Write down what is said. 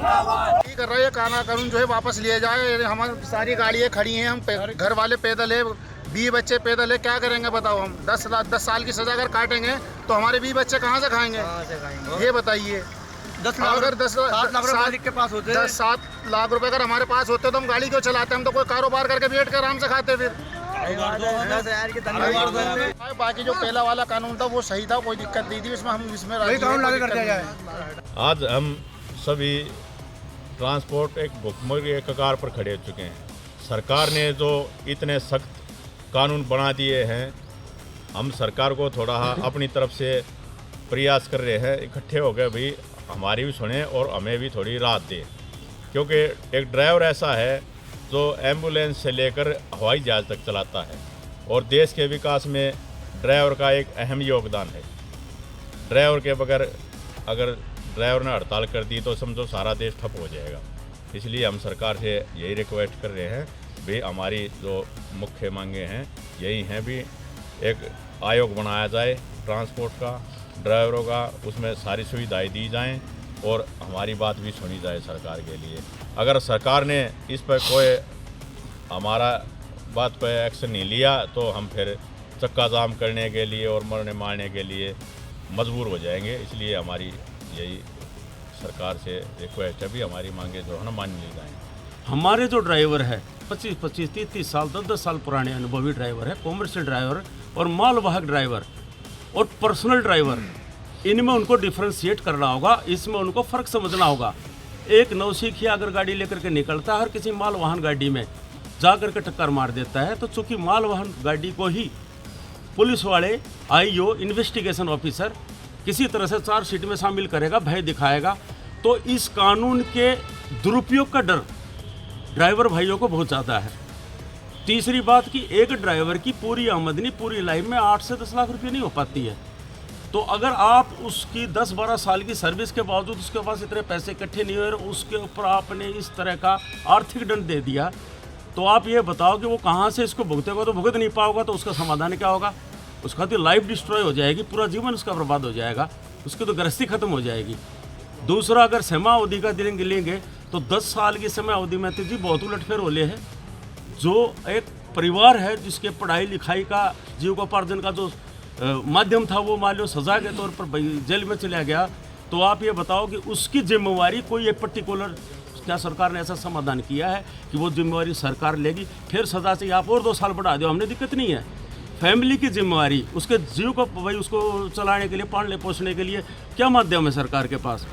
कर रहे हैं कानून जो है वापस लिया जाए। हमारी सारी गाड़ियाँ खड़ी हैं, हम घर वाले पैदल है, 20 बच्चे पैदल है, क्या करेंगे बताओ। हम 10 साल की सजा अगर काटेंगे तो हमारे 20 बच्चे कहाँ से खाएंगे, ये बताइए। अगर 10 लाख रुपए अगर हमारे पास होते तो हम गाड़ी क्यों चलाते, हम तो कोई कारोबार करके बैठ कर आराम से खाते। फिर बाकी जो पहला वाला कानून था वो सही था, कोई दिक्कत नहीं थी इसमें, हम इसमें कानून लागू कर दिया जाए। आज हम सभी ट्रांसपोर्ट एक भुखमरी के कगार पर खड़े हो चुके हैं। सरकार ने जो इतने सख्त कानून बना दिए हैं, हम सरकार को थोड़ा अपनी तरफ से प्रयास कर रहे हैं, इकट्ठे हो गए भाई हमारी भी सुने और हमें भी थोड़ी राहत दे। क्योंकि एक ड्राइवर ऐसा है जो एम्बुलेंस से लेकर हवाई जहाज़ तक चलाता है और देश के विकास में ड्राइवर का एक अहम योगदान है। ड्राइवर के बगैर अगर ड्राइवर ने हड़ताल कर दी तो समझो सारा देश ठप हो जाएगा। इसलिए हम सरकार से यही रिक्वेस्ट कर रहे हैं भी हमारी जो मुख्य मांगे हैं यही हैं भी एक आयोग बनाया जाए ट्रांसपोर्ट का, ड्राइवरों का, उसमें सारी सुविधाएं दी जाएं और हमारी बात भी सुनी जाए सरकार के लिए। अगर सरकार ने इस पर कोई हमारा बात पर एक्शन नहीं लिया तो हम फिर चक्का जाम करने के लिए और मरने मारने के लिए मजबूर हो जाएंगे। इसलिए हमारी यही सरकार से रिक्वेस्ट है भी हमारी मांगे जो है ना मान ली जाएँ। हमारे जो ड्राइवर है 25, 30 साल 10 साल पुराने अनुभवी ड्राइवर है, कॉमर्शियल ड्राइवर और मालवाहक ड्राइवर और पर्सनल ड्राइवर, इनमें उनको डिफ्रेंशिएट करना होगा, इसमें उनको फ़र्क समझना होगा। एक नौसिखिया अगर गाड़ी लेकर के निकलता है और किसी माल वाहन गाड़ी में जा कर के टक्कर मार देता है तो चूँकि माल वाहन गाड़ी को ही पुलिस वाले आईओ इन्वेस्टिगेशन ऑफिसर किसी तरह से चार्जशीट में शामिल करेगा, भय दिखाएगा, तो इस कानून के दुरुपयोग का डर ड्राइवर भाइयों को बहुत ज़्यादा है। तीसरी बात कि एक ड्राइवर की पूरी आमदनी पूरी लाइफ में 8 से 10 लाख रुपये नहीं हो पाती है। तो अगर आप उसकी 10-12 साल की सर्विस के बावजूद उसके पास इतने पैसे इकट्ठे नहीं हुए और उसके ऊपर आपने इस तरह का आर्थिक दंड दे दिया, तो आप ये बताओ कि वो कहाँ से इसको भुगतेगा। तो भुगत नहीं पाओगा तो उसका समाधान क्या होगा? उसका तो लाइफ डिस्ट्रॉय हो जाएगी, पूरा जीवन उसका बर्बाद हो जाएगा, उसकी तो गृहस्थी खत्म हो जाएगी। दूसरा, अगर समय अवधि का दिन लेंगे तो 10 साल की समय अवधि में तो जी बहुत उलटफेर होले है। जो एक परिवार है जिसके पढ़ाई लिखाई का जीविकोपार्जन का जो माध्यम था वो मान लो सजा के तौर पर जेल में चला गया, तो आप ये बताओ कि उसकी जिम्मेवारी कोई एक पर्टिकुलर, क्या सरकार ने ऐसा समाधान किया है कि वो जिम्मेवारी सरकार लेगी? फिर सजा से आप और 2 साल बढ़ा दो, हमने दिक्कत नहीं है। फैमिली की जिम्मेवारी, उसके जीव को भाई उसको चलाने के लिए, पालने पोसने के लिए क्या माध्यम है सरकार के पास?